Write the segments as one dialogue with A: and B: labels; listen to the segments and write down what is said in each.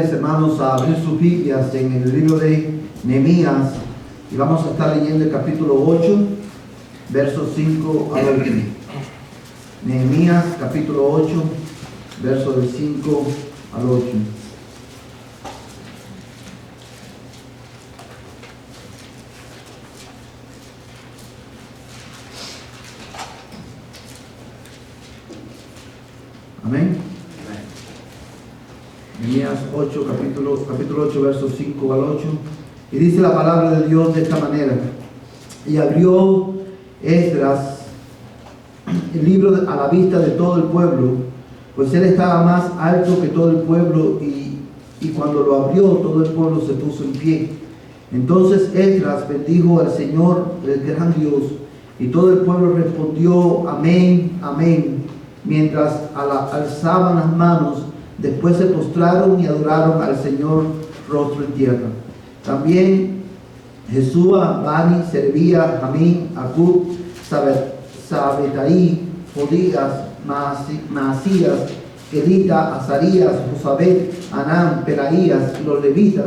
A: Hermanos, a abrir sus Biblias en el libro de Nehemías y vamos a estar leyendo el capítulo 8, versos 5 al 8. Nehemías capítulo 8, versos del 5 al 8. Amén. Nehemías 8, capítulo 8, versos 5 al 8. Y dice la palabra de Dios de esta manera: y abrió Esdras el libro a la vista de todo el pueblo, pues él estaba más alto que todo el pueblo, y cuando lo abrió, todo el pueblo se puso en pie. Entonces Esdras bendijo al Señor, el gran Dios, y todo el pueblo respondió: amén, amén, mientras alzaban las manos. Después se postraron y adoraron al Señor rostro en tierra. También Jesúa, Bani, Servía, Jamín, Acub, Sabetaí, Jodías, Maasías, Elita, Azarías, Josabet, Anán, Pelaías y los levitas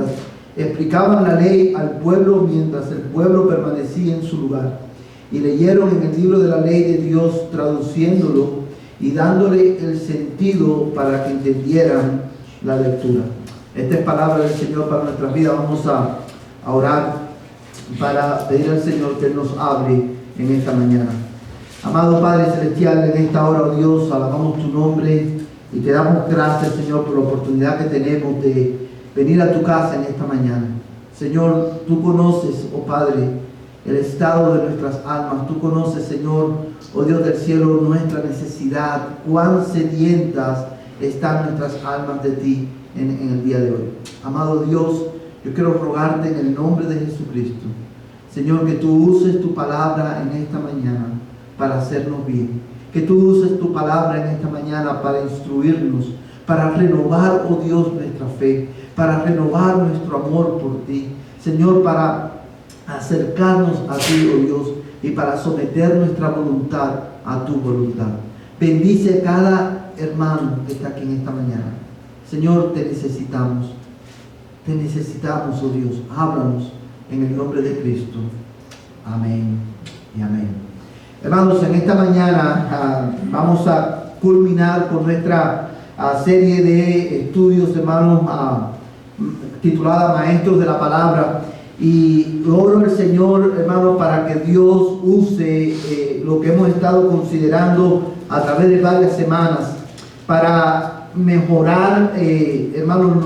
A: explicaban la ley al pueblo mientras el pueblo permanecía en su lugar. Y leyeron en el libro de la ley de Dios, traduciéndolo y dándole el sentido para que entendieran la lectura. Esta es palabra del Señor para nuestras vidas. Vamos a orar para pedir al Señor que nos hable en esta mañana. Amado Padre Celestial, en esta hora, oh Dios, alabamos tu nombre y te damos gracias, Señor, por la oportunidad que tenemos de venir a tu casa en esta mañana. Señor, tú conoces, oh Padre, el estado de nuestras almas. Tú conoces, Señor, oh Dios del cielo, nuestra necesidad, cuán sedientas están nuestras almas de ti en el día de hoy. Amado Dios, yo quiero rogarte en el nombre de Jesucristo, Señor, que tú uses tu palabra en esta mañana para hacernos bien, que tú uses tu palabra en esta mañana para instruirnos, para renovar, oh Dios, nuestra fe, para renovar nuestro amor por ti, Señor, para acercarnos a ti, oh Dios, y para someter nuestra voluntad a tu voluntad. Bendice a cada hermano que está aquí en esta mañana. Señor, te necesitamos, oh Dios. Háblanos en el nombre de Cristo. Amén y amén. Hermanos, en esta mañana vamos a culminar con nuestra serie de estudios, hermanos, titulada Maestros de la Palabra. Y oro al Señor, hermano, para que Dios use lo que hemos estado considerando a través de varias semanas para mejorar, hermano,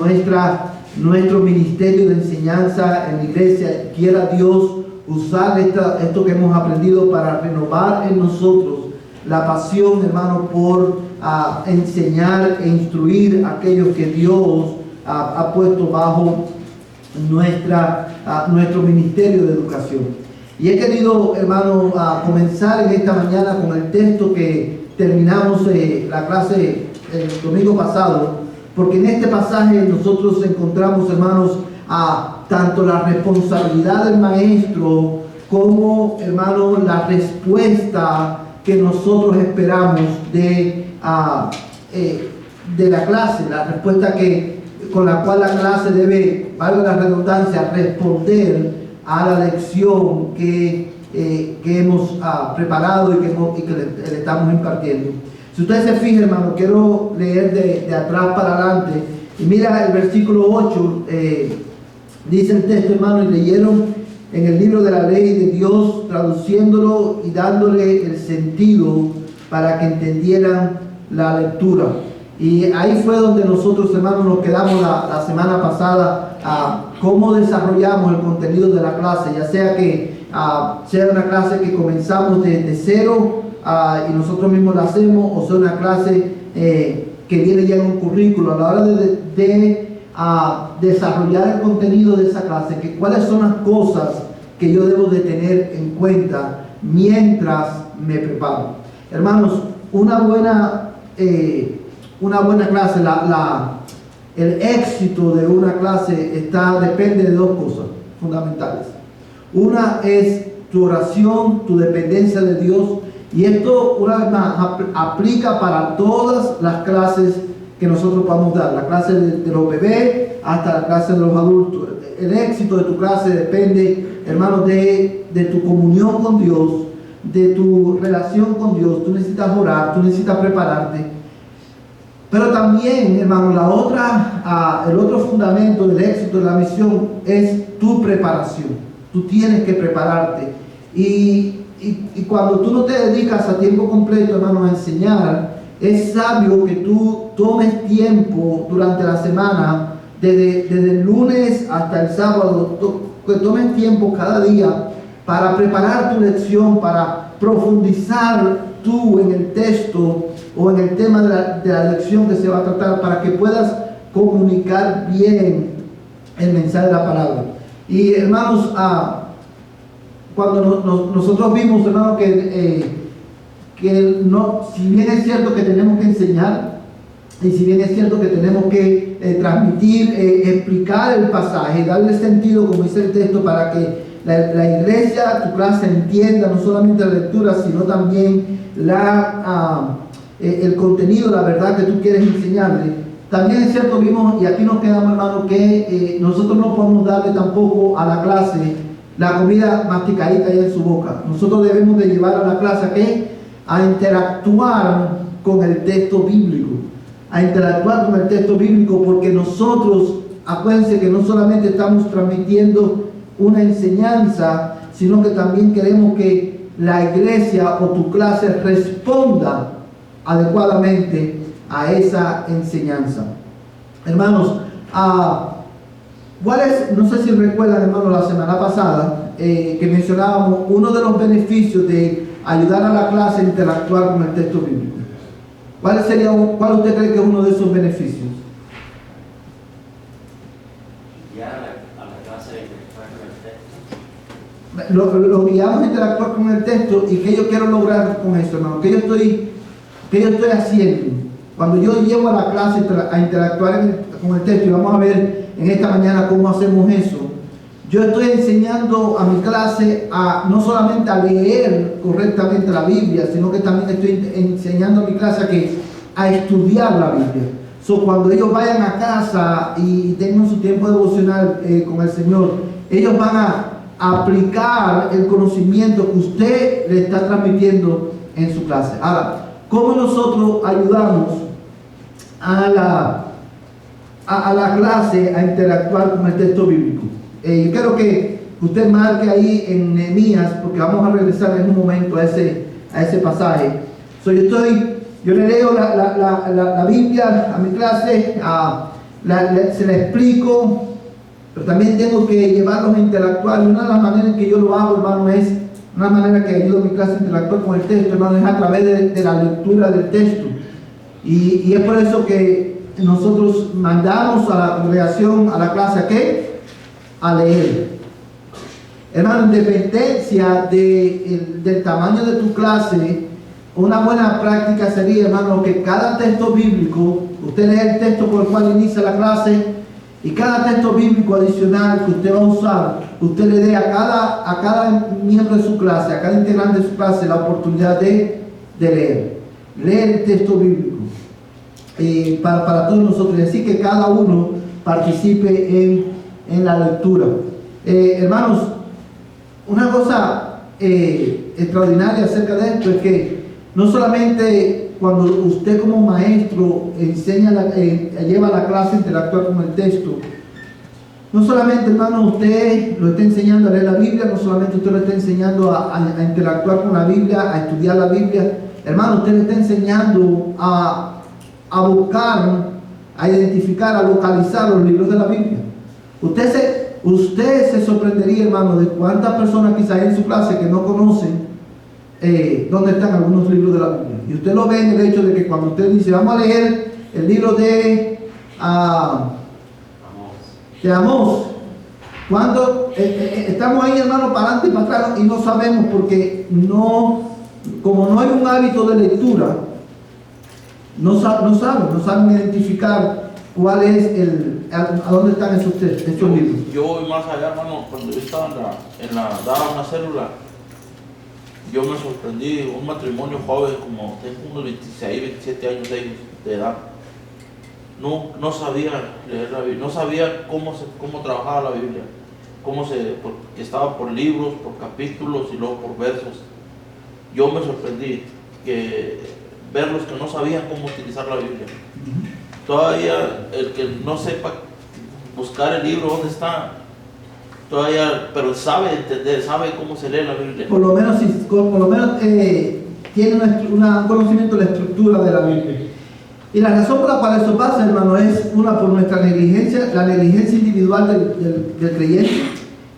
A: nuestro ministerio de enseñanza en la iglesia. Quiera Dios usar esto que hemos aprendido para renovar en nosotros la pasión, hermano, por enseñar e instruir a aquellos que Dios ha puesto bajo nuestro ministerio de educación. Y he querido, hermano, comenzar en esta mañana con el texto que terminamos la clase el domingo pasado, porque en este pasaje nosotros encontramos, hermanos, tanto la responsabilidad del maestro como, hermano, la respuesta que nosotros esperamos de la clase, la respuesta con la cual la clase debe, valga la redundancia, responder a la lección que hemos preparado y que le estamos impartiendo. Si ustedes se fijan, hermano, quiero leer de atrás para adelante. Y mira el versículo 8, dice el texto, hermano: y leyeron en el libro de la ley de Dios, traduciéndolo y dándole el sentido para que entendieran la lectura. Y ahí fue donde nosotros, hermanos, nos quedamos la semana pasada, cómo desarrollamos el contenido de la clase, ya sea que sea una clase que comenzamos desde cero y nosotros mismos la hacemos, o sea una clase que viene ya en un currículo. A la hora de desarrollar el contenido de esa clase, que cuáles son las cosas que yo debo de tener en cuenta mientras me preparo. Hermanos, una buena clase, el éxito de una clase depende de dos cosas fundamentales. Una es tu oración, tu dependencia de Dios, y esto, una vez más, aplica para todas las clases que nosotros podamos dar. La clase de los bebés, hasta la clase de los adultos. El éxito de tu clase depende, hermano, de tu comunión con Dios, de tu relación con Dios. Tú necesitas orar, tú necesitas prepararte. Pero también, hermano, el otro fundamento del éxito de la misión es tu preparación. Tú tienes que prepararte. Y cuando tú no te dedicas a tiempo completo, hermano, a enseñar, es sabio que tú tomes tiempo durante la semana, desde el lunes hasta el sábado, que tomes tiempo cada día para preparar tu lección, para profundizar tú en el texto o en el tema de la lección que se va a tratar, para que puedas comunicar bien el mensaje de la palabra. Y hermanos, cuando nosotros vimos, hermanos, que no, si bien es cierto que tenemos que enseñar, y si bien es cierto que tenemos que transmitir, explicar el pasaje, darle sentido, como dice el texto, para que la iglesia, tu clase, entienda no solamente la lectura, sino también el contenido, la verdad que tú quieres enseñarle. También es cierto, vimos, y aquí nos quedamos, hermano, que nosotros no podemos darle tampoco a la clase la comida masticadita ahí en su boca. Nosotros debemos de llevar a la clase a interactuar con el texto bíblico, a interactuar con el texto bíblico, porque nosotros, acuérdense que no solamente estamos transmitiendo una enseñanza, sino que también queremos que la iglesia o tu clase responda adecuadamente a esa enseñanza. Hermanos, no sé si recuerdan, hermanos, la semana pasada que mencionábamos uno de los beneficios de ayudar a la clase a interactuar con el texto bíblico. ¿Cuál usted cree que es uno de esos beneficios?
B: A la clase de interactuar con el texto.
A: Lo guiamos a interactuar con el texto. ¿Y qué yo quiero lograr con eso, hermano? ¿Qué yo estoy haciendo? Cuando yo llevo a la clase a interactuar con el texto, y vamos a ver en esta mañana cómo hacemos eso, yo estoy enseñando a mi clase no solamente a leer correctamente la Biblia, sino que también estoy enseñando a mi clase a estudiar la Biblia. Cuando ellos vayan a casa y tengan su tiempo devocional con el Señor, ellos van a aplicar el conocimiento que usted le está transmitiendo en su clase. Ahora, ¿cómo nosotros ayudamos a la clase a interactuar con el texto bíblico? Yo quiero que usted marque ahí en Nehemías, porque vamos a regresar en un momento a ese pasaje. Yo le leo la Biblia a mi clase, se la explico, pero también tengo que llevarlos a interactuar. Y una de las maneras en que yo lo hago, hermano, es una manera que ayuda a mi clase a interactuar con el texto, hermano, es a través de la lectura del texto. Y es por eso que nosotros mandamos a la congregación, a la clase, a leer. Hermano, en dependencia del tamaño de tu clase, una buena práctica sería, hermano, que cada texto bíblico, usted lee el texto por el cual inicia la clase, y cada texto bíblico adicional que usted va a usar, usted le dé a cada miembro de su clase, a cada integrante de su clase, la oportunidad de leer. Leer el texto bíblico para todos nosotros, y así que cada uno participe en la lectura. Hermanos, una cosa extraordinaria acerca de esto es que no solamente cuando usted como maestro lleva la clase a interactuar con el texto, no solamente, hermano, usted lo está enseñando a leer la Biblia, no solamente usted lo está enseñando a interactuar con la Biblia, a estudiar la Biblia, hermano, usted le está enseñando a buscar, a identificar, a localizar los libros de la Biblia. Usted se sorprendería, hermano, de cuántas personas quizás hay en su clase que no conocen dónde están algunos libros de la Biblia. Y usted lo ve en el hecho de que cuando usted dice, vamos a leer el libro de Amós, cuando estamos ahí, hermano, para adelante y para atrás, y no sabemos, porque como no hay un hábito de lectura, no saben identificar cuál es a dónde están esos libros.
B: Yo voy más allá, hermano. Cuando yo estaba daba una célula, yo me sorprendí. Un matrimonio joven, como tengo unos 26, 27 años de edad, no sabía leer la Biblia, no sabía cómo trabajaba la Biblia, porque estaba por libros, por capítulos y luego por versos. Yo me sorprendí ver los que no sabían cómo utilizar la Biblia. Todavía el que no sepa buscar el libro dónde está, pero sabe entender, sabe cómo se lee la Biblia.
A: Por lo menos tiene un conocimiento de la estructura de la Biblia. Y la razón por la cual eso pasa, hermano, es una por nuestra negligencia, la negligencia individual del creyente,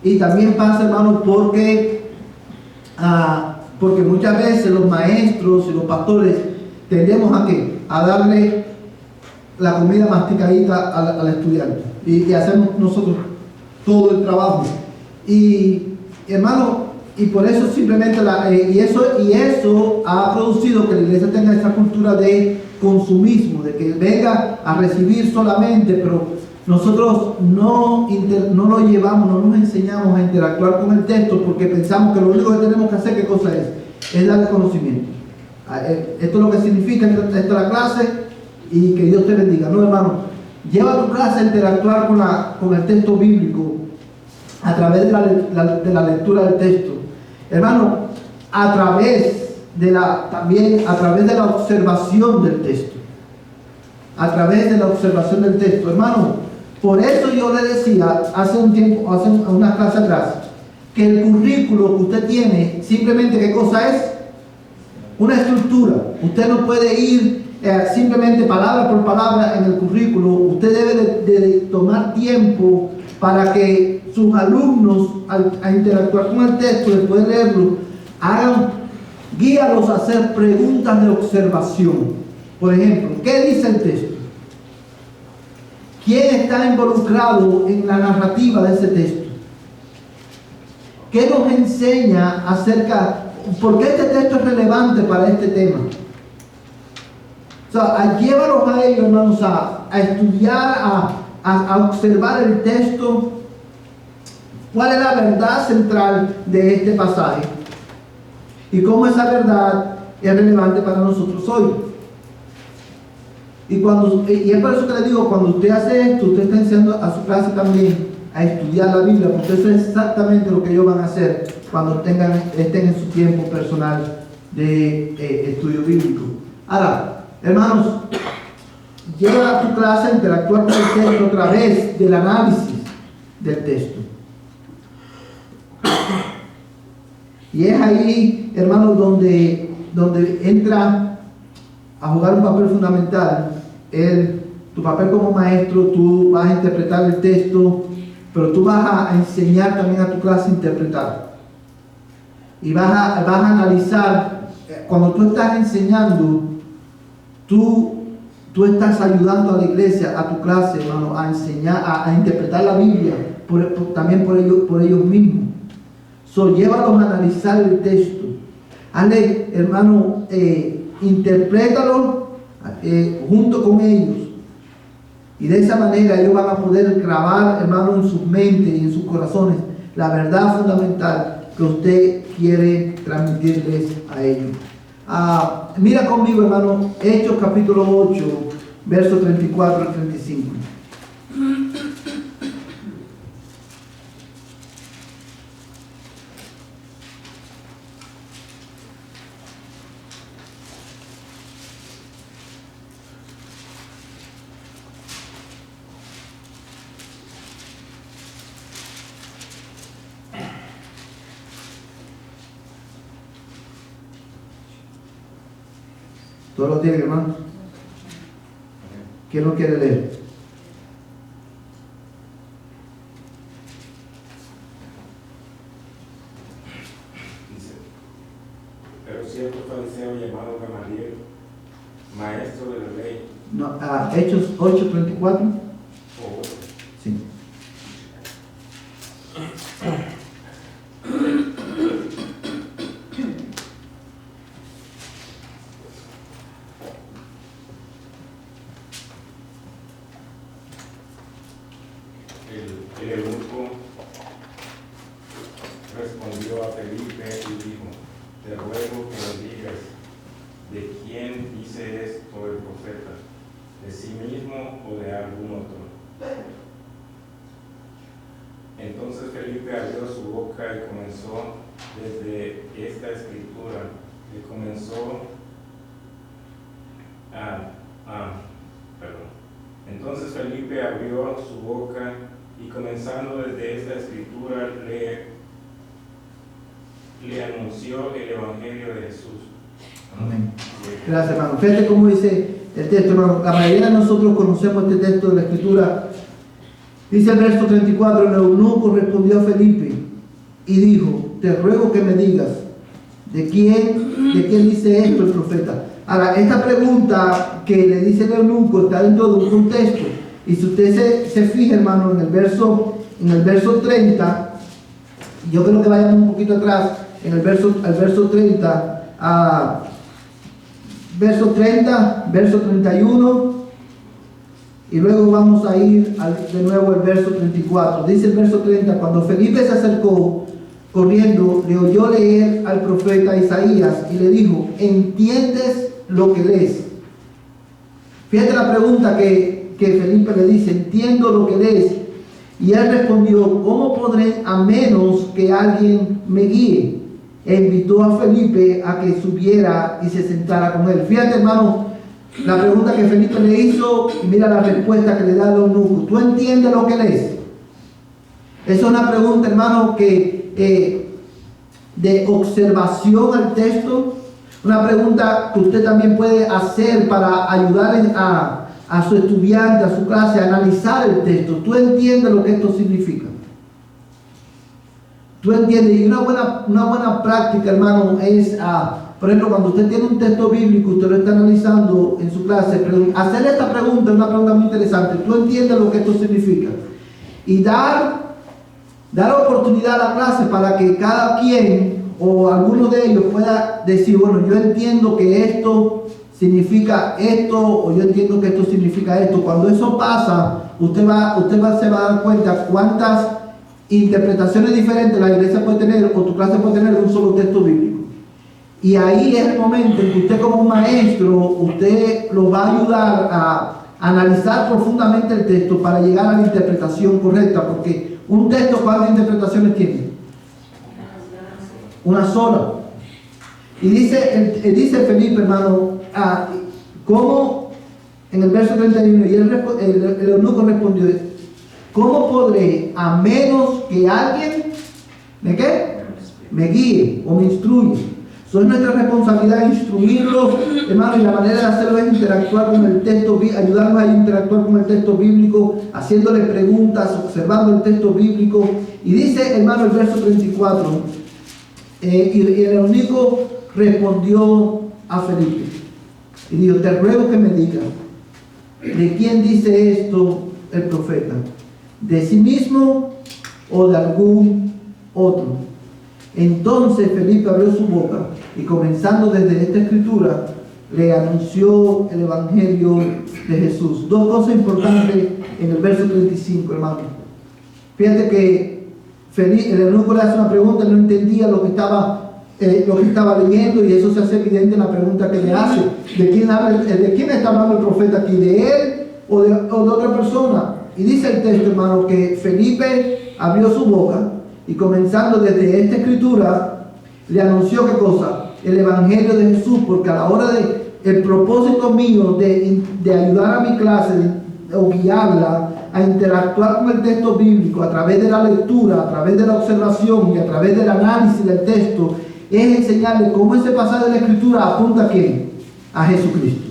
A: y también pasa, hermano, porque muchas veces los maestros y los pastores tendemos a darle la comida masticadita al estudiante, y hacemos nosotros todo el trabajo. Y hermano, y por eso simplemente eso ha producido que la iglesia tenga esta cultura de consumismo, de que venga a recibir solamente, pero nosotros no lo llevamos, no nos enseñamos a interactuar con el texto, porque pensamos que lo único que tenemos que hacer, ¿qué cosa es? Es darle conocimiento. Esto es lo que significa, esta es la clase, y que Dios te bendiga. No, hermano, lleva tu clase a interactuar con el texto bíblico a través de la lectura del texto, hermano, a través de la observación del texto, hermano. Por eso yo le decía hace unas clases atrás, que el currículo que usted tiene, simplemente, ¿qué cosa es? Una estructura. Usted no puede ir simplemente palabra por palabra en el currículo. Usted debe de tomar tiempo para que sus alumnos, al interactuar con el texto, después de leerlo, guíalos a hacer preguntas de observación. Por ejemplo, ¿qué dice el texto? ¿Quién está involucrado en la narrativa de ese texto? ¿Qué nos enseña por qué este texto es relevante para este tema? O sea, llévalos a ellos, hermanos, a estudiar, a observar el texto. ¿Cuál es la verdad central de este pasaje? Y cómo esa verdad es relevante para nosotros hoy. Y es por eso que les digo, cuando usted hace esto, usted está enseñando a su clase también a estudiar la Biblia, porque eso es exactamente lo que ellos van a hacer cuando estén en su tiempo personal de estudio bíblico. Ahora, hermanos, lleva a tu clase a interactuar con el texto a través del análisis del texto. Y es ahí, hermanos, donde entra a jugar un papel fundamental. Tu papel como maestro, tú vas a interpretar el texto, pero tú vas a enseñar también a tu clase a interpretar. Y vas a analizar. Cuando tú estás enseñando, tú estás ayudando a la iglesia, a tu clase, hermano, a enseñar, a interpretar la Biblia, también por ellos mismos. Llévalos a analizar el texto. Hazle, hermano, interprétalo junto con ellos. Y de esa manera ellos van a poder grabar, hermano, en sus mentes y en sus corazones la verdad fundamental que usted quiere transmitirles a ellos. Mira conmigo, hermano, Hechos capítulo 8, versos 34 al 35. ¿Todos lo tienen, hermano? ¿Quién lo quiere leer?
C: Dice: pero cierto fariseo llamado Gamaliel, maestro de la ley.
A: No, Hechos 8:34. Sí.
C: El eunuco respondió a Felipe y dijo: te ruego que me digas de quién dice esto el profeta. de sí mismo o de algún otro. Entonces Felipe abrió su boca y comenzó desde esta escritura, y comenzó Entonces Felipe abrió su boca y comenzando desde esta escritura le anunció el Evangelio de Jesús.
A: Amén. Gracias, hermano. Fíjate cómo dice el texto, hermano. La mayoría de nosotros conocemos este texto de la escritura. Dice el verso 34, el eunuco respondió a Felipe y dijo, te ruego que me digas, ¿de quién dice esto el profeta? Ahora, esta pregunta que le dice el eunuco está dentro de un contexto. Y si usted se fija, hermano, en el verso 30, yo creo que vayamos un poquito atrás, al verso 30, verso 30, verso 31, y luego vamos a ir de nuevo al verso 34. Dice el verso 30, cuando Felipe se acercó corriendo, le oyó leer al profeta Isaías y le dijo, ¿entiendes lo que lees? Fíjate la pregunta que Felipe le dice, entiendo lo que lees. Y él respondió, ¿cómo podré a menos que alguien me guíe? E invitó a Felipe a que subiera y se sentara con él. Fíjate, hermano, la pregunta que Felipe le hizo, y mira la respuesta que le da el eunuco. ¿Tú entiendes lo que lees? Esa es una pregunta, hermano, que de observación al texto, una pregunta que usted también puede hacer para ayudar a su estudiante, a su clase, a analizar el texto. ¿Tú entiendes lo que esto significa? ¿Tú entiendes? Y una buena práctica, hermano, es, por ejemplo, cuando usted tiene un texto bíblico, usted lo está analizando en su clase, hacerle esta pregunta es una pregunta muy interesante. ¿Tú entiendes lo que esto significa? Y dar oportunidad a la clase para que cada quien o alguno de ellos pueda decir, bueno, yo entiendo que esto significa esto, o yo entiendo que esto significa esto. Cuando eso pasa, usted se va a dar cuenta cuántas interpretaciones diferentes la iglesia puede tener, o tu clase puede tener de un solo texto bíblico. Y ahí es el momento en que usted como maestro, usted lo va a ayudar a analizar profundamente el texto para llegar a la interpretación correcta, porque un texto, ¿cuántas interpretaciones tiene? Una sola. Y dice Felipe, hermano, ¿cómo? En el verso 31, y el eunuco respondió, ¿cómo podré, a menos que alguien me guíe o me instruya? Eso es nuestra responsabilidad, instruirlos, hermano, y la manera de hacerlo es interactuar con el texto, ayudarnos a interactuar con el texto bíblico, haciéndole preguntas, observando el texto bíblico. Y dice, hermano, el verso 34, y el eunuco respondió a Felipe y dijo, te ruego que me digas, ¿de quién dice esto el profeta? ¿De sí mismo o de algún otro? Entonces Felipe abrió su boca y comenzando desde esta escritura le anunció el Evangelio de Jesús. Dos cosas importantes en el verso 35, hermano. Fíjate que el eunuco le hace una pregunta, él no entendía lo que estaba leyendo, y eso se hace evidente en la pregunta que le hace. ¿De quién está hablando el profeta aquí? ¿De él o de otra persona? Y dice el texto, hermano, que Felipe abrió su boca y comenzando desde esta escritura le anunció, ¿qué cosa? El Evangelio de Jesús, porque a la hora el propósito mío de ayudar a mi clase o guiarla a interactuar con el texto bíblico a través de la lectura, a través de la observación y a través del análisis del texto, es enseñarle cómo ese pasaje de la escritura apunta ¿a quién? A Jesucristo.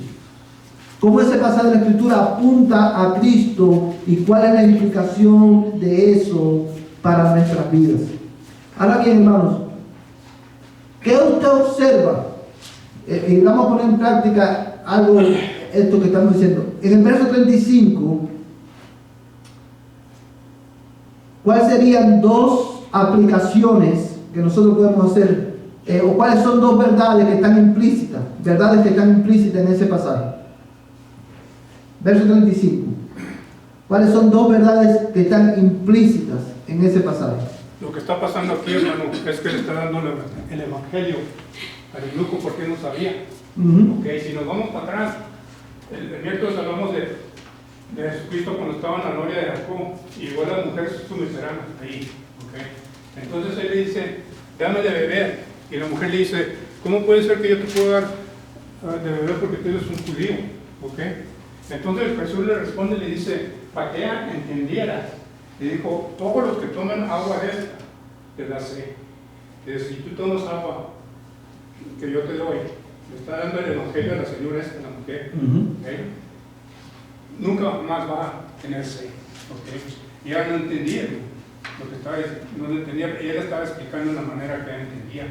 A: Cómo ese pasaje de la escritura apunta a Cristo y cuál es la implicación de eso para nuestras vidas. Ahora bien, hermanos, ¿qué usted observa? Y vamos a poner en práctica algo, esto que estamos diciendo. En el verso 35, ¿cuáles serían dos aplicaciones que nosotros podemos hacer? ¿O cuáles son dos verdades que están implícitas? Verdades que están implícitas en ese pasaje. Verso 35. ¿Cuáles son dos verdades que están implícitas en ese pasaje?
D: Lo que está pasando aquí, hermano, es que le está dando el Evangelio al eunuco porque no sabía.
A: Uh-huh.
D: Ok, si nos vamos para atrás, El miércoles hablamos de Jesucristo cuando estaba en la gloria de Jacob y igual las mujeres someterán ahí, ¿okay? Entonces él le dice, dame de beber, y la mujer le dice, ¿cómo puede ser que yo te pueda dar de beber porque tú eres un judío? ¿Okay? Entonces Jesús le responde y le dice, para que ella entendiera, le dijo, todos los que toman agua de esta, te la sé. Dice, si tú tomas agua que yo te doy, le está dando el evangelio a la señora esta, la mujer, ¿okay? Nunca más va a tener sed, ¿okay? Y ella no entendía lo que estaba diciendo, no lo entendía, y él estaba explicando de la manera que ella entendía.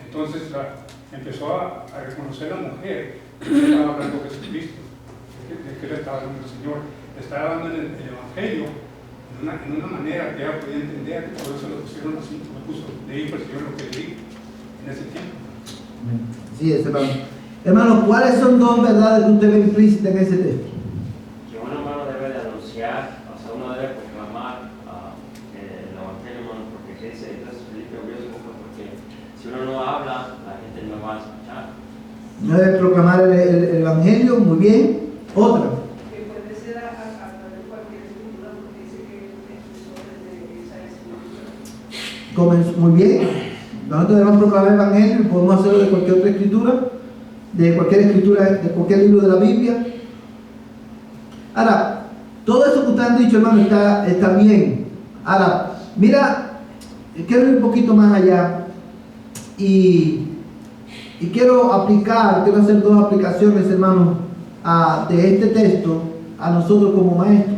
D: Entonces empezó a reconocer a la mujer que estaba hablando de Jesucristo, de que le estaba hablando el Señor, le estaba dando el evangelio en una manera que ella podía entender, por eso lo pusieron así, lo puso, de ahí fue el Señor lo que le dijo en ese tiempo.
A: Sí, hermano. Hermano, ¿cuáles son dos verdades que usted ve implícitas en ese texto?
E: Que un hermano debe de anunciar, o sea, uno debe proclamar el evangelio, hermano, porque dice, entonces Felipe abrió su boca, porque si uno no habla, la gente no va a escuchar.
A: No debe proclamar el evangelio, muy bien. Otra.
F: Que puede ser a través de cualquier escritura, porque dice que empezó desde esa escritura.
A: Muy bien. Nosotros debemos proclamar el evangelio y podemos hacerlo de cualquier otra escritura, de cualquier libro de la Biblia. Ahora, todo eso que ustedes han dicho, hermano, está bien. Ahora, mira, quiero ir un poquito más allá y quiero hacer dos aplicaciones, hermano, de este texto a nosotros como maestros.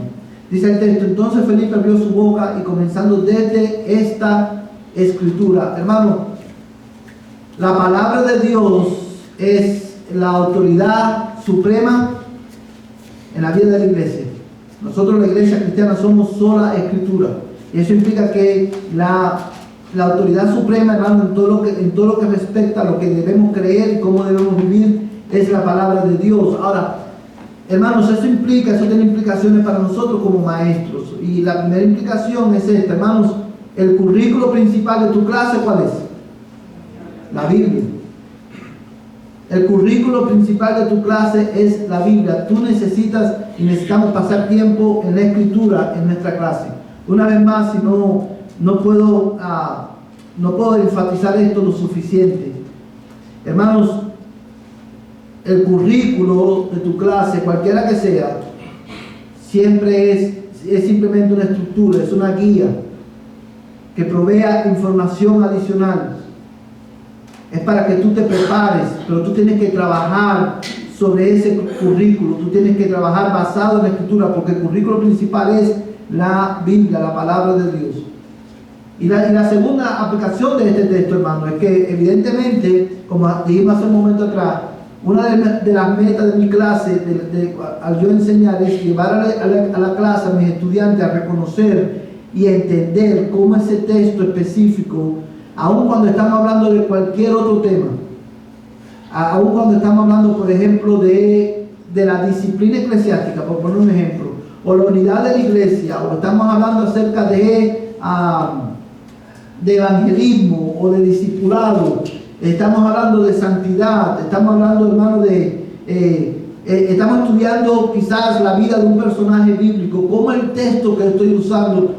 A: Dice el texto, entonces Felipe abrió su boca y comenzando desde esta escritura. Hermano, la palabra de Dios es la autoridad suprema en la vida de la iglesia. Nosotros, la iglesia cristiana, somos sola escritura. Y eso implica que la autoridad suprema, hermano, en todo lo que respecta a lo que debemos creer y cómo debemos vivir, es la palabra de Dios. Ahora, hermanos, eso tiene implicaciones para nosotros como maestros. Y la primera implicación es esta, hermanos. El currículo principal de tu clase, ¿cuál es? La Biblia. El currículo principal de tu clase es la Biblia. Tú necesitamos pasar tiempo en la escritura en nuestra clase. Una vez más, si no puedo enfatizar esto lo suficiente. Hermanos, el currículo de tu clase, cualquiera que sea, siempre es simplemente una estructura, es una guía que provea información adicional. Es para que tú te prepares, pero tú tienes que trabajar sobre ese currículo, tú tienes que trabajar basado en la escritura, porque el currículo principal es la Biblia, la palabra de Dios. Y la segunda aplicación de este texto, hermano, es que evidentemente, como dijimos hace un momento atrás, una de las metas de mi clase, al yo enseñar, es llevar a la clase a mis estudiantes a reconocer y entender cómo ese texto específico, aun cuando estamos hablando de cualquier otro tema, aun cuando estamos hablando, por ejemplo, de la disciplina eclesiástica, por poner un ejemplo, o la unidad de la iglesia, o estamos hablando acerca de evangelismo o de discipulado, estamos hablando de santidad, estamos hablando, hermano, estamos estudiando quizás la vida de un personaje bíblico, cómo el texto que estoy usando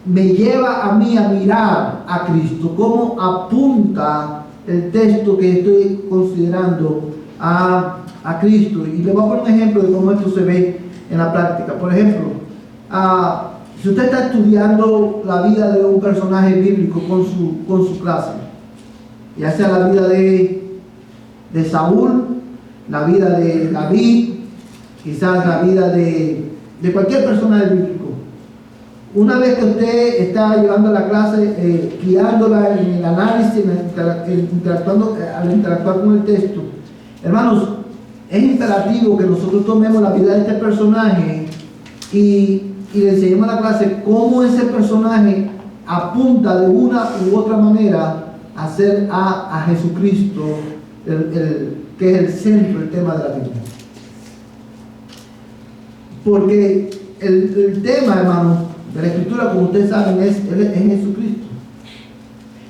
A: me lleva a mí a mirar a Cristo, cómo apunta el texto que estoy considerando a Cristo. Y le voy a poner un ejemplo de cómo esto se ve en la práctica. Por ejemplo, si usted está estudiando la vida de un personaje bíblico con su clase, ya sea la vida de Saúl, la vida de David, quizás la vida de cualquier personaje bíblico. Una vez que usted está llevando la clase, guiándola en el análisis, al interactuar con el texto, hermanos, es imperativo que nosotros tomemos la vida de este personaje y le enseñemos a la clase cómo ese personaje apunta de una u otra manera a hacer a Jesucristo, que es el centro, el tema de la Biblia. Porque el tema, hermanos, de la escritura, como ustedes saben, es Jesucristo.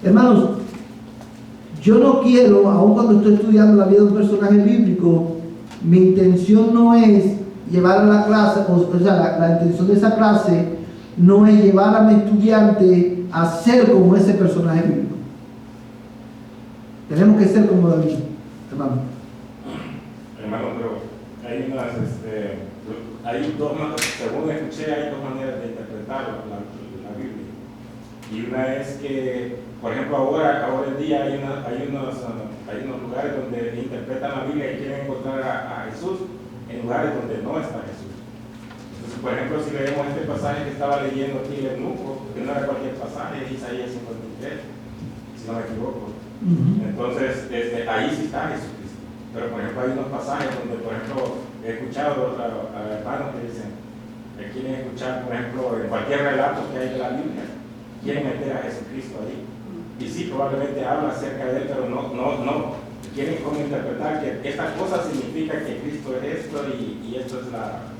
A: Hermanos, yo no quiero, aun cuando estoy estudiando la vida de un personaje bíblico, mi intención no es llevar a la clase, o sea, la intención de esa clase no es llevar a mi estudiante a ser como ese personaje bíblico. Tenemos que ser como David, hermano.
C: Hermano, pero hay hay dos, según escuché, hay dos maneras de interpretar la Biblia. Y una es que, por ejemplo, ahora en día hay unos lugares donde interpretan la Biblia y quieren encontrar a Jesús en lugares donde no está Jesús. Entonces, por ejemplo, si leemos este pasaje que estaba leyendo aquí el eunuco, que no era cualquier pasaje, es Isaías 53, si no me equivoco. Entonces, ahí sí está Jesucristo. Pero, por ejemplo, hay unos pasajes donde, por ejemplo, he escuchado a hermanos que dicen, que quieren escuchar, por ejemplo, en cualquier relato que hay de la Biblia, quieren meter a Jesucristo ahí. Y sí, probablemente habla acerca de él, pero no. Quieren como interpretar que esta cosa significa que Cristo es esto y esto es la...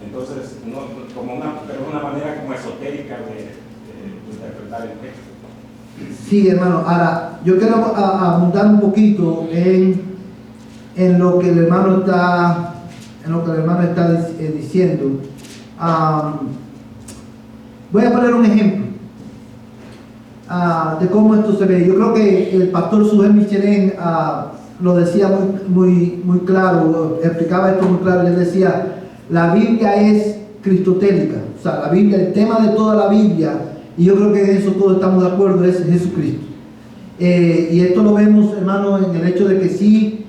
C: Entonces, pero una manera como esotérica de interpretar el texto.
A: Sí, hermano. Ahora, yo quiero abundar un poquito en lo que el hermano está diciendo. Voy a poner un ejemplo de cómo esto se ve. Yo creo que el pastor Sujel Michelén lo decía muy claro, explicaba esto muy claro. Él decía, la Biblia es cristotélica, o sea, la Biblia, el tema de toda la Biblia, y yo creo que en eso todos estamos de acuerdo, es Jesucristo. Y esto lo vemos, hermano, en el hecho de que sí,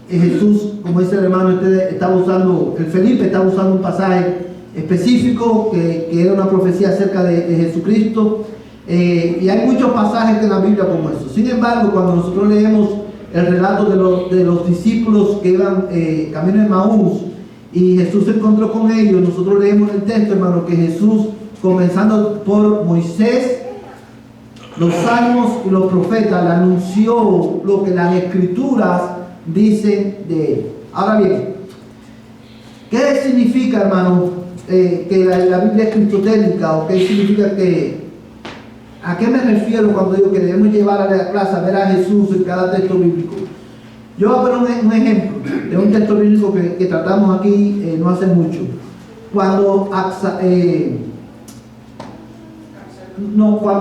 A: Jesús, como dice el hermano, el Felipe estaba usando un pasaje específico que era una profecía acerca de Jesucristo, y hay muchos pasajes en la Biblia como eso. Sin embargo, cuando nosotros leemos el relato de los discípulos que iban camino de Maús y Jesús se encontró con ellos, nosotros leemos el texto, hermano, que Jesús, comenzando por Moisés, los salmos y los profetas, le anunció lo que las escrituras dicen de él. Ahora bien, ¿qué significa, hermano, que la Biblia es cristotélica? ¿O qué significa a qué me refiero cuando digo que debemos llevar a la clase a ver a Jesús en cada texto bíblico? Yo voy a poner un ejemplo de un texto bíblico que tratamos aquí no hace mucho. Cuando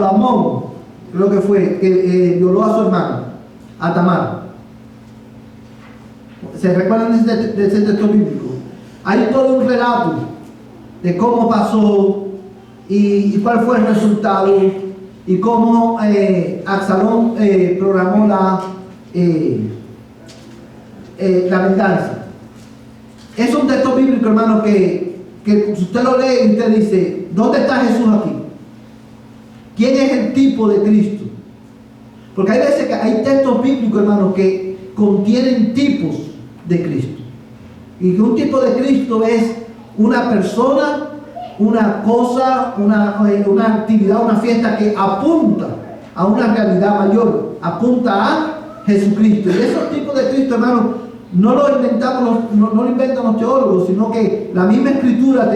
A: Amón, creo que fue, que violó a su hermana, a Tamar. ¿Se recuerdan de ese texto bíblico? Hay todo un relato de cómo pasó y cuál fue el resultado y cómo Absalón programó la venganza. Es un texto bíblico, hermano, que si usted lo lee y usted dice, ¿dónde está Jesús aquí? ¿Quién es el tipo de Cristo? Porque hay veces que hay textos bíblicos, hermano, que contienen tipos de Cristo. Y que un tipo de Cristo es una persona, una cosa, una actividad, una fiesta que apunta a una realidad mayor, apunta a Jesucristo. Y esos tipos de Cristo, hermano, no lo inventamos, no lo inventan los teólogos, sino que la misma escritura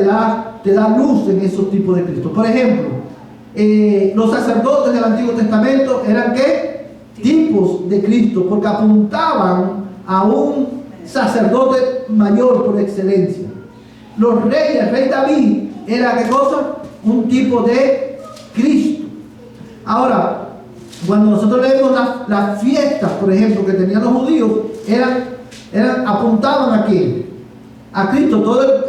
A: te da luz en esos tipos de Cristo. Por ejemplo, los sacerdotes del Antiguo Testamento eran ¿qué? Tipos de Cristo, porque apuntaban a un sacerdote mayor por excelencia. Los reyes, el rey David era ¿qué cosa? Un tipo de Cristo. Ahora, cuando nosotros leemos las fiestas, por ejemplo, que tenían los judíos, apuntaban ¿a quién? A Cristo. Todo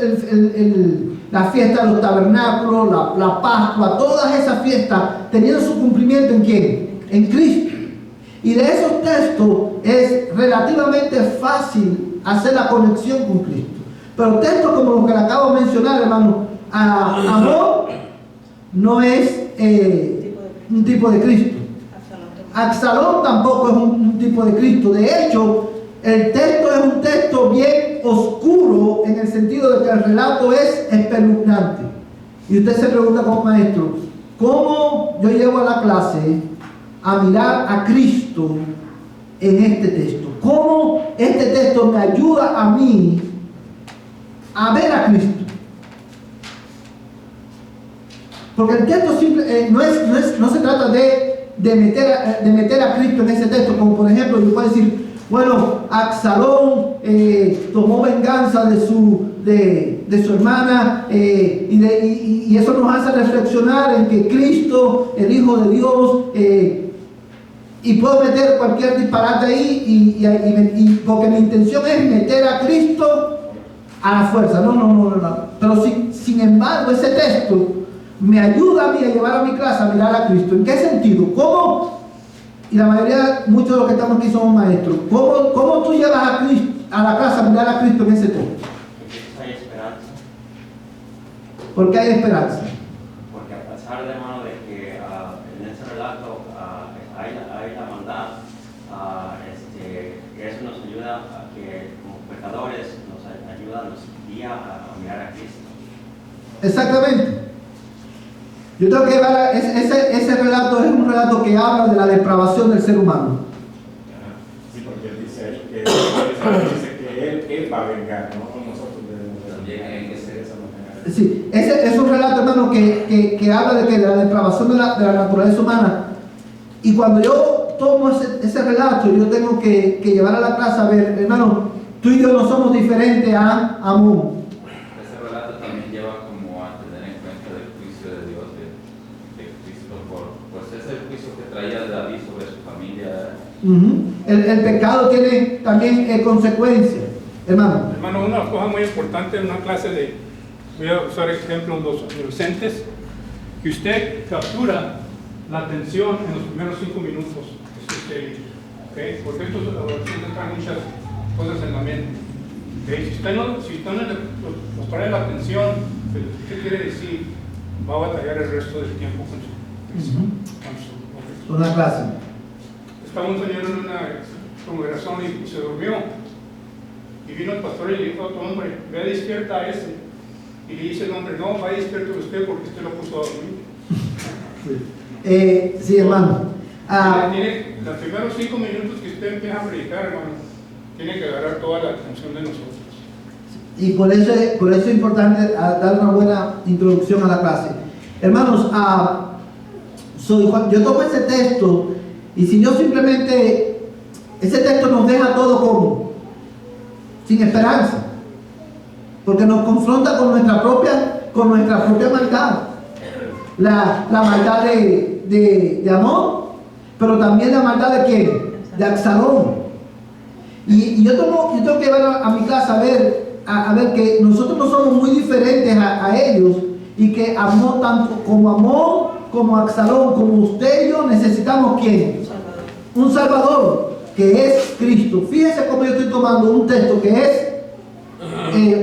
A: la fiesta de los tabernáculos, la Pascua, todas esas fiestas tenían su cumplimiento ¿en quién? En Cristo. Y de esos textos es relativamente fácil hacer la conexión con Cristo. Pero textos como los que le acabo de mencionar, hermano, Amón no es un tipo de Cristo. Absalón tampoco es un tipo de Cristo. De hecho, el texto es un texto bien oscuro en el sentido de que el relato es espeluznante. Y usted se pregunta como maestro, ¿cómo yo llevo a la clase a mirar a Cristo en este texto? ¿Cómo este texto me ayuda a mí a ver a Cristo? Porque el texto no se trata de meter a Cristo en ese texto, como por ejemplo yo puedo decir, Bueno, Absalón tomó venganza de su hermana y eso nos hace reflexionar en que Cristo, el Hijo de Dios, y puedo meter cualquier disparate ahí porque mi intención es meter a Cristo a la fuerza. No. Pero sin embargo, ese texto me ayuda a mí a llevar a mi clase a mirar a Cristo. ¿En qué sentido? ¿Cómo? Y la mayoría, muchos de los que estamos aquí somos maestros. ¿Cómo tú llevas a Cristo a la clase a mirar a Cristo en ese texto?
E: Porque hay esperanza.
A: ¿Por qué hay esperanza?
E: Porque a pesar de, hermano, de que en ese relato hay la maldad, eso nos ayuda a que como pecadores nos guía a mirar a Cristo.
A: Exactamente. Yo creo que ese relato es un relato que habla de la depravación del ser humano.
C: Sí, porque él dice ahí que él va a vengar, no nosotros también hay que ser esa manera.
A: Sí, ese es un relato, hermano, que habla de la depravación de la naturaleza humana. Y cuando yo tomo ese relato, yo tengo que llevar a la clase a ver, hermano, tú y yo no somos diferentes a Amón.
G: Ese relato también lleva como a tener en cuenta el juicio de Dios, de Cristo, pues es el juicio que traía David sobre su familia.
A: El pecado tiene también consecuencias, hermano.
D: Hermano, una cosa muy importante en una clase voy a usar ejemplo de los adolescentes, que usted captura la atención en los primeros 5 minutos que usted, ¿okay? Porque estos adolescentes traen muchas cosas en la mente. ¿Okay? Si usted no nos trae la atención de lo que quiere decir, va a batallar el resto del tiempo con su
A: Una clase.
D: Estaba un señor en una congregación y se durmió. Y vino el pastor y le dijo a otro hombre, ve despierta a ese. Y le dice el hombre, no, va despierto usted porque usted lo puso a dormir.
A: Sí, hermano.
D: Tiene los primeros 5 minutos que usted empieza a predicar, hermano, tiene que agarrar toda la atención de nosotros.
A: Y por eso es importante dar una buena introducción a la clase. Hermanos, yo tomo ese texto y si yo simplemente, ese texto nos deja todo como sin esperanza, porque nos confronta con nuestra propia maldad, la maldad de Amón, pero también la maldad de ¿quién? De Absalón. Y yo tengo que llevar a mi casa a ver que nosotros no somos muy diferentes a ellos y que Amón, tanto como Amón, como Absalón, como usted y yo necesitamos ¿quién? Un Salvador, que es Cristo. Fíjese cómo yo estoy tomando un texto que es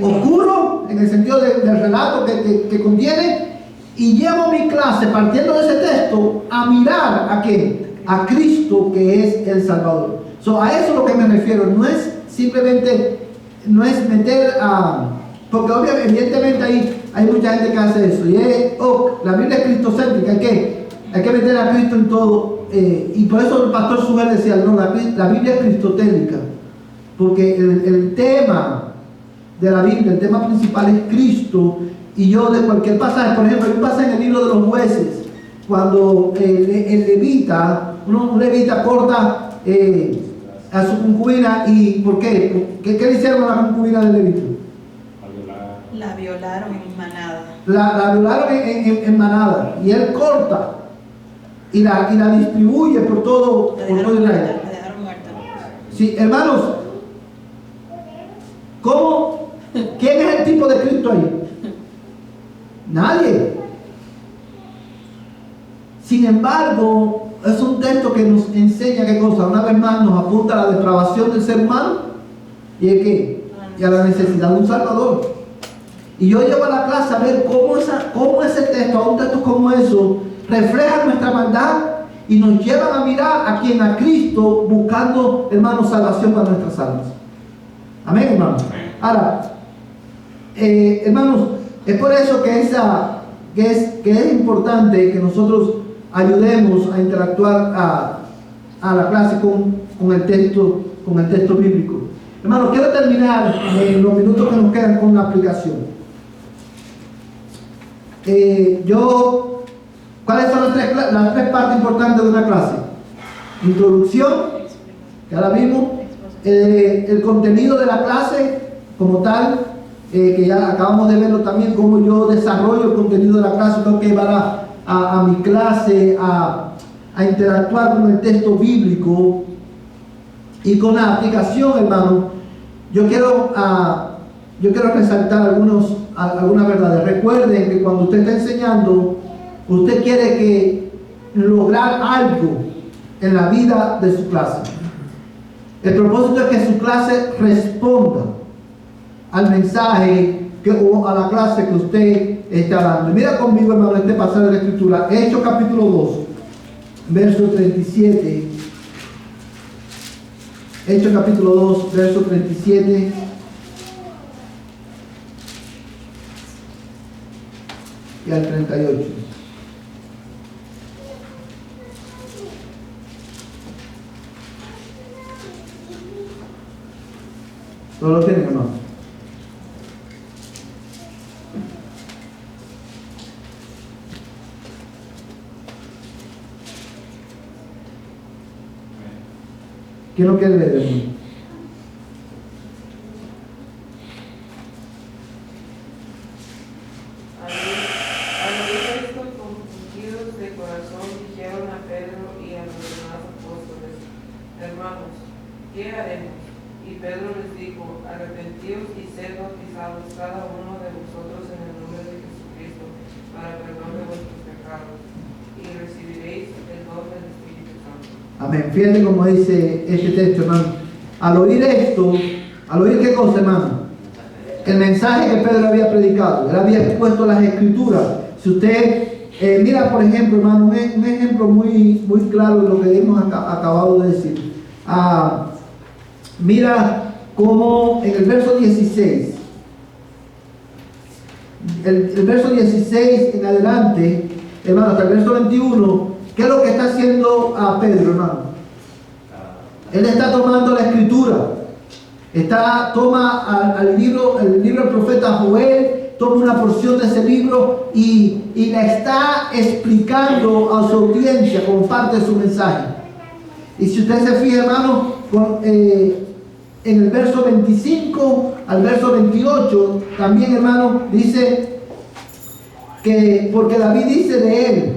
A: oscuro en el sentido del relato que contiene, y llevo mi clase partiendo de ese texto a mirar a ¿quién? A Cristo, que es el Salvador. A eso es lo que me refiero. No es simplemente, no es meter porque obviamente, evidentemente hay mucha gente que hace eso. Y la Biblia es cristocéntrica, hay que meter a Cristo en todo. Y por eso el pastor Suger decía, no, la Biblia es cristotélica. Porque el tema de la Biblia, el tema principal es Cristo. Y yo de cualquier pasaje, por ejemplo, hay un pasaje en el libro de los Jueces, cuando el levita, un levita corta a su concubina. ¿Y por qué? ¿Qué le hicieron a la concubina del levita?
H: La violaron en manada.
A: La violaron en manada. Y él corta y la distribuye por todo Israel.
H: La dejaron muerta.
A: Sí, hermanos, ¿quién es el tipo de Cristo ahí? Nadie. Sin embargo, es un texto que nos enseña qué cosa. Una vez más nos apunta a la depravación del ser humano y a la necesidad de un Salvador. Y yo llevo a la clase a ver cómo ese texto, a un texto como eso, refleja nuestra maldad y nos llevan a mirar a quien, a Cristo, buscando, hermanos, salvación para nuestras almas. Amén, hermanos. Ahora, hermanos, es por eso que es importante que nosotros ayudemos a interactuar a la clase con el texto bíblico. Hermanos, quiero terminar en los minutos que nos quedan con una aplicación. ¿Cuáles son las tres partes importantes de una clase? Introducción, que ahora vimos, el contenido de la clase como tal, que ya acabamos de verlo también, cómo yo desarrollo el contenido de la clase. Tengo que llevar a mi clase a interactuar con el texto bíblico y con la aplicación, hermano. Yo quiero resaltar algunas verdades. Recuerden que cuando usted está enseñando, usted quiere lograr algo en la vida de su clase. El propósito es que su clase responda al mensaje o a la clase que usted está dando. Mira conmigo, hermano, este pasaje de la Escritura, Hechos capítulo 2, verso 37. Hechos capítulo 2, verso 37. Y al 38. ¿No lo tienen, hermano? ¿Quién lo quiere leer, hermano?
I: Al oír esto, confundidos de corazón, dijeron a Pedro y a los demás apóstoles: Hermanos, ¿qué haremos? Y Pedro les dijo: Arrepentíos y sed bautizados cada uno de vosotros en el nombre de Jesucristo para perdón de vuestros pecados, y recibiréis el don del Espíritu Santo.
A: Amén. Fíjate como dice este texto, hermano. Al oír esto, ¿al oír qué cosa, hermano? El mensaje que Pedro había predicado. Él había expuesto las Escrituras. Si usted mira, por ejemplo, hermano, un ejemplo muy claro de lo que hemos acabado de decir. Mira cómo en el verso 16, el verso 16 en adelante, hermano, hasta el verso 21, ¿qué es lo que está haciendo a Pedro, hermano? Él está tomando la Escritura, toma el libro del profeta Joel, toma una porción de ese libro y la está explicando a su audiencia como parte de su mensaje. Y si usted se fija, hermano, en el verso 25 al verso 28, también, hermano, dice que, porque David dice de él: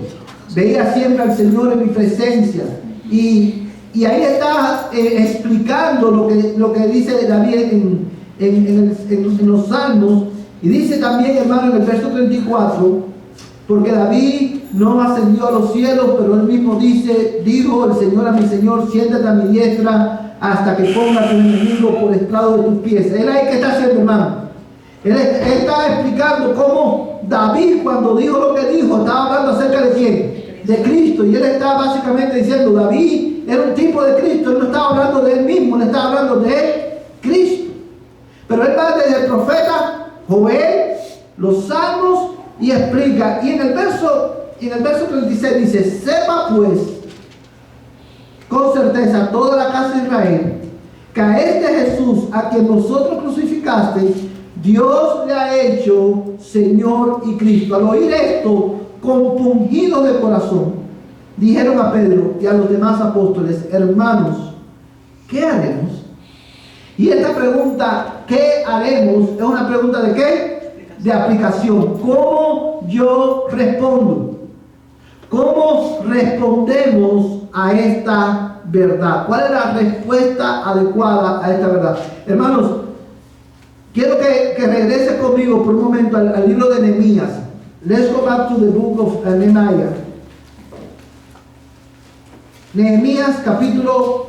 A: veía siempre al Señor en mi presencia. Y ahí está explicando lo que dice David en los Salmos. Y dice también, hermano, en el verso 34, porque David no ascendió a los cielos, pero él mismo dijo el Señor a mi Señor: siéntate a mi diestra hasta que ponga a tu enemigo por estrado de tus pies. Él ahí que está haciendo, hermano. Él está explicando cómo David, cuando dijo lo que dijo, estaba hablando acerca de quién, de Cristo. Y él está básicamente diciendo: David era un tipo de Cristo. Él no estaba hablando de él mismo, él estaba hablando de Cristo. Pero él va desde el profeta Joel, los Salmos, y explica. Y en el verso 36 dice: sepa pues con certeza toda la casa de Israel que a este Jesús, a quien vosotros crucificasteis, Dios le ha hecho Señor y Cristo. Al oír esto, compungidos de corazón, dijeron a Pedro y a los demás apóstoles: hermanos, ¿qué haremos? Y esta pregunta, ¿qué haremos?, es una pregunta ¿de qué? De aplicación. ¿Cómo yo respondo? ¿Cómo respondemos a esta verdad? ¿Cuál es la respuesta adecuada a esta verdad? Hermanos, quiero que regrese conmigo por un momento al libro de Nehemías. Let's go back to the book of Nehemiah. Nehemías capítulo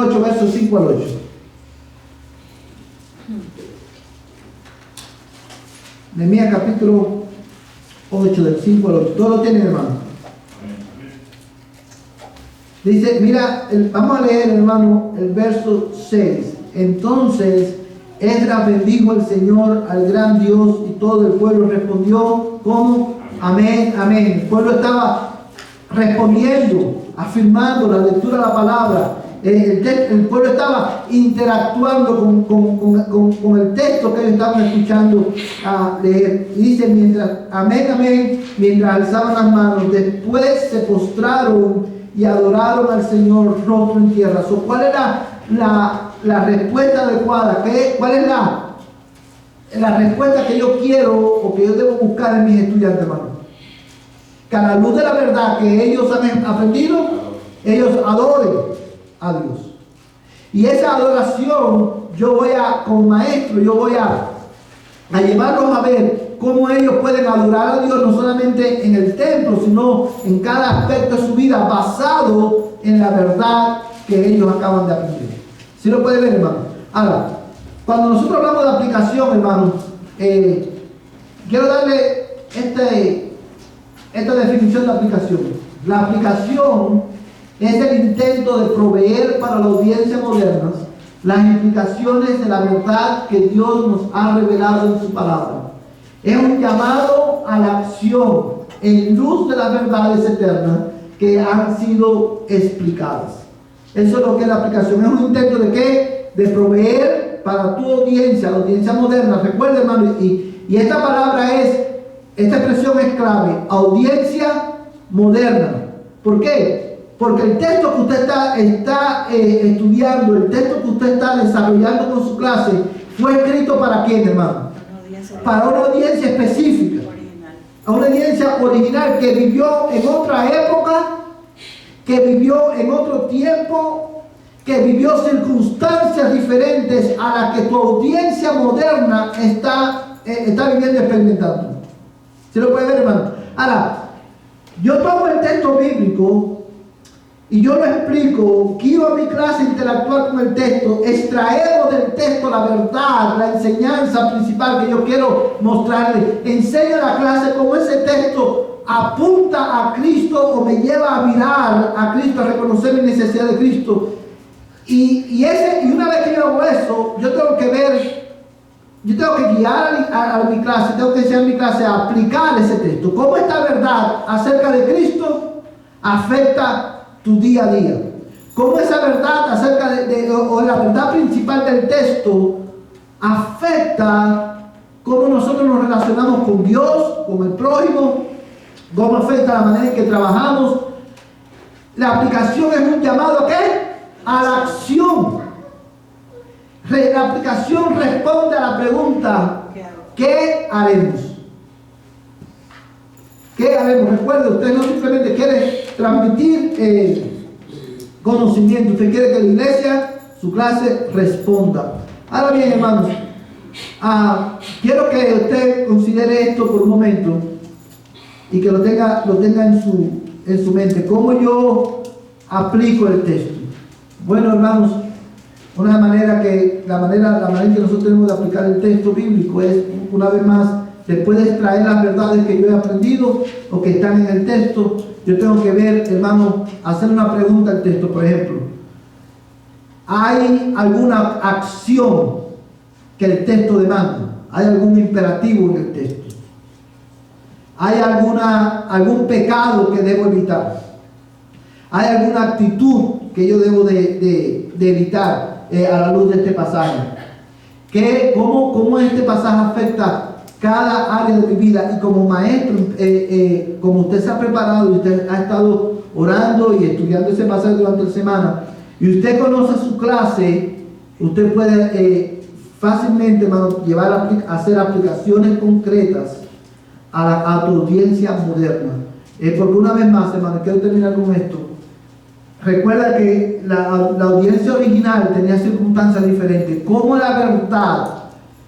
A: 8, versos 5 al 8. Nehemías capítulo 8, del 5 al 8. ¿Todos lo tienen, hermano? Dice, mira, vamos a leer, hermano, el verso 6. Entonces Esdras bendijo al Señor, al gran Dios, y todo el pueblo respondió, ¿cómo? Amén, amén. El pueblo estaba respondiendo, afirmando la lectura de la palabra. El pueblo estaba interactuando con el texto que ellos estaban escuchando leer. Y dice, mientras alzaban las manos, después se postraron y adoraron al Señor rostro en tierra. ¿Cuál era la respuesta adecuada? ¿Cuál es la respuesta que yo quiero o que yo debo buscar en mis estudiantes, hermano? Que a la luz de la verdad que ellos han aprendido, ellos adoren a Dios. Y esa adoración, como maestro, yo voy a llevarlos a ver cómo ellos pueden adorar a Dios, no solamente en el templo, sino en cada aspecto de su vida, basado en la verdad que ellos acaban de aprender. ¿Sí lo puede ver, hermano? Ahora, cuando nosotros hablamos de aplicación, hermano, quiero darle esta definición de aplicación. La aplicación es el intento de proveer para la audiencia moderna las implicaciones de la verdad que Dios nos ha revelado en su palabra. Es un llamado a la acción en luz de las verdades eternas que han sido explicadas. Eso es lo que es la aplicación. Es un intento de ¿qué? De proveer para tu audiencia, la audiencia moderna. Recuerda, hermano, y esta palabra esta expresión es clave, audiencia moderna. ¿Por qué? Porque el texto que usted está estudiando, el texto que usted está desarrollando con su clase, fue escrito ¿para quién, hermano? Para una audiencia específica. A una audiencia original que vivió en otra época, que vivió en otro tiempo, que vivió circunstancias diferentes a las que tu audiencia moderna está viviendo y experimentando. ¿Se lo puede ver, hermano? Ahora, yo tomo el texto bíblico y yo lo explico, quiero a mi clase interactuar con el texto, extraemos del texto la verdad, la enseñanza principal que yo quiero mostrarle. Enseño a la clase cómo ese texto apunta a Cristo o me lleva a mirar a Cristo, a reconocer mi necesidad de Cristo. Y una vez que yo hago eso, yo tengo que guiar a mi clase, tengo que enseñar a mi clase a aplicar ese texto. ¿Cómo esta verdad acerca de Cristo afecta tu día a día? ¿Cómo esa verdad acerca o la verdad principal del texto afecta cómo nosotros nos relacionamos con Dios, con el prójimo? ¿Cómo afecta la manera en que trabajamos? La aplicación es un llamado ¿a qué? A la acción. La aplicación responde a la pregunta ¿qué haremos? ¿Qué haremos? Recuerde, usted no simplemente quiere transmitir conocimiento, usted quiere que la iglesia, su clase, responda. Ahora bien, hermanos, quiero que usted considere esto por un momento y que lo tenga en su mente. ¿Cómo yo aplico el texto? Bueno, hermanos, la manera en que nosotros tenemos de aplicar el texto bíblico es, una vez más, después de extraer las verdades que yo he aprendido o que están en el texto, yo tengo que ver, hermano, hacer una pregunta al texto. Por ejemplo, ¿hay alguna acción que el texto demanda? ¿Hay algún imperativo en el texto? ¿Hay algún pecado que debo evitar? ¿Hay alguna actitud que yo debo de evitar a la luz de este pasaje? ¿Cómo este pasaje afecta cada área de mi vida? Y como maestro, como usted se ha preparado y usted ha estado orando y estudiando ese pasaje durante la semana, y usted conoce su clase, usted puede fácilmente, hermano, a hacer aplicaciones concretas a tu audiencia moderna. Porque una vez más, hermano, quiero terminar con esto. Recuerda que la audiencia original tenía circunstancias diferentes. ¿Cómo la verdad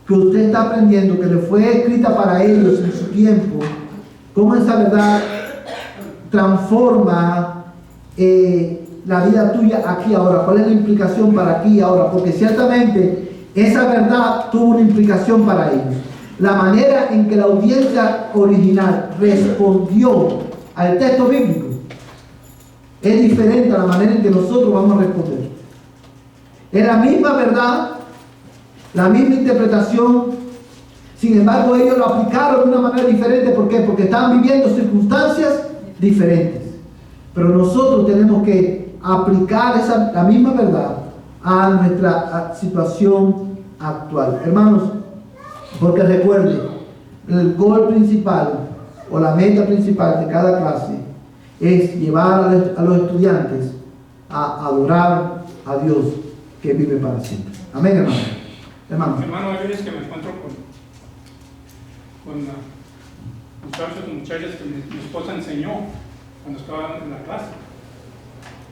A: que usted está aprendiendo, que le fue escrita para ellos en su tiempo, cómo esa verdad transforma la vida tuya aquí ahora? ¿Cuál es la implicación para aquí y ahora? Porque ciertamente esa verdad tuvo una implicación para ellos. La manera en que la audiencia original respondió al texto bíblico es diferente a la manera en que nosotros vamos a responder. Es la misma verdad, la misma interpretación, sin embargo ellos lo aplicaron de una manera diferente. ¿Por qué? Porque estaban viviendo circunstancias diferentes. Pero nosotros tenemos que aplicar la misma verdad a nuestra situación actual. Hermanos, porque recuerden, el gol principal o la meta principal de cada clase es llevar a los estudiantes a adorar a Dios que vive para siempre. Amén, hermano.
D: Hermano, hay veces que me encuentro con muchachos y muchachas que mi esposa enseñó cuando estaba en la clase.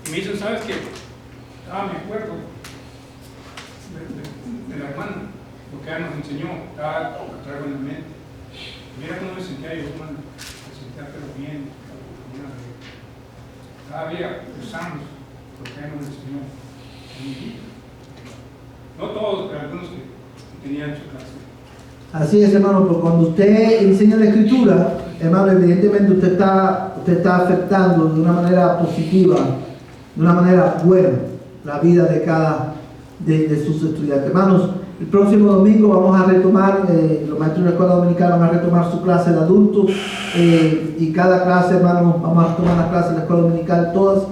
D: Y me dicen, ¿sabes qué? Me acuerdo de la hermana, lo que ella nos enseñó, lo que traigo en la mente. Mira cómo me sentía yo, hermano, me sentía pero bien, cada día usamos lo que ella nos enseñó en mi vida. No todos, pero algunos que tenían su clase.
A: Así es, hermano, porque cuando usted enseña la escritura, hermano, evidentemente usted está afectando de una manera positiva, de una manera buena, la vida de cada de sus estudiantes. Hermanos, el próximo domingo vamos a retomar, los maestros de la escuela dominical van a retomar su clase de adultos, y cada clase, hermanos, vamos a retomar las clases de la escuela dominical todas.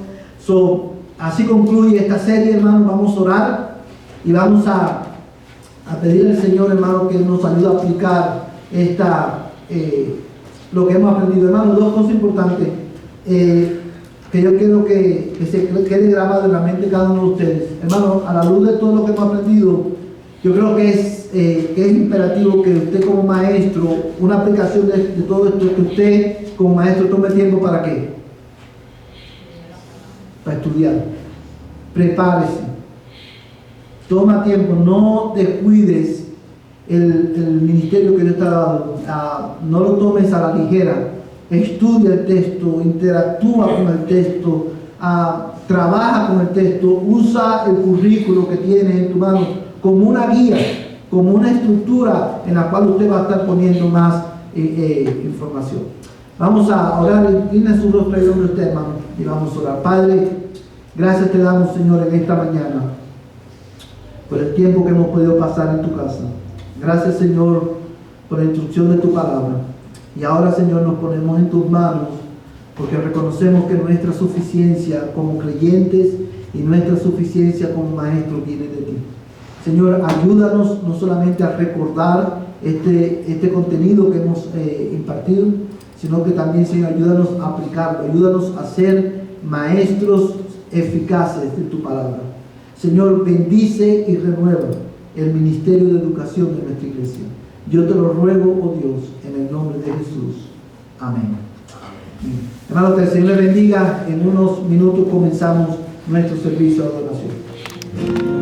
A: Así concluye esta serie, hermanos. Vamos a orar y vamos a pedir al Señor, hermano, que nos ayude a aplicar lo que hemos aprendido. Hermano, dos cosas importantes que yo quiero que se quede grabado en la mente de cada uno de ustedes. Hermano, a la luz de todo lo que hemos aprendido, yo creo que es imperativo que usted como maestro, una aplicación de todo esto, que usted como maestro tome tiempo ¿para qué? Para estudiar. Prepárese. Toma tiempo, no descuides el ministerio que Dios te ha dado. No lo tomes a la ligera. Estudia el texto, interactúa con el texto, trabaja con el texto, usa el currículo que tienes en tu mano como una guía, como una estructura en la cual usted va a estar poniendo más información. Vamos a orar, inclina su rostro y nombre de usted, hermano, y vamos a orar. Padre, gracias te damos, Señor, en esta mañana por el tiempo que hemos podido pasar en tu casa. Gracias, Señor, por la instrucción de tu palabra. Y ahora, Señor, nos ponemos en tus manos porque reconocemos que nuestra suficiencia como creyentes y nuestra suficiencia como maestros viene de ti. Señor, ayúdanos no solamente a recordar este contenido que hemos impartido, sino que también, Señor, ayúdanos a aplicarlo, ayúdanos a ser maestros eficaces de tu palabra. Señor, bendice y renueva el ministerio de educación de nuestra iglesia. Yo te lo ruego, oh Dios, en el nombre de Jesús. Amén. Hermanos, que el Señor les bendiga. En unos minutos comenzamos nuestro servicio de adoración.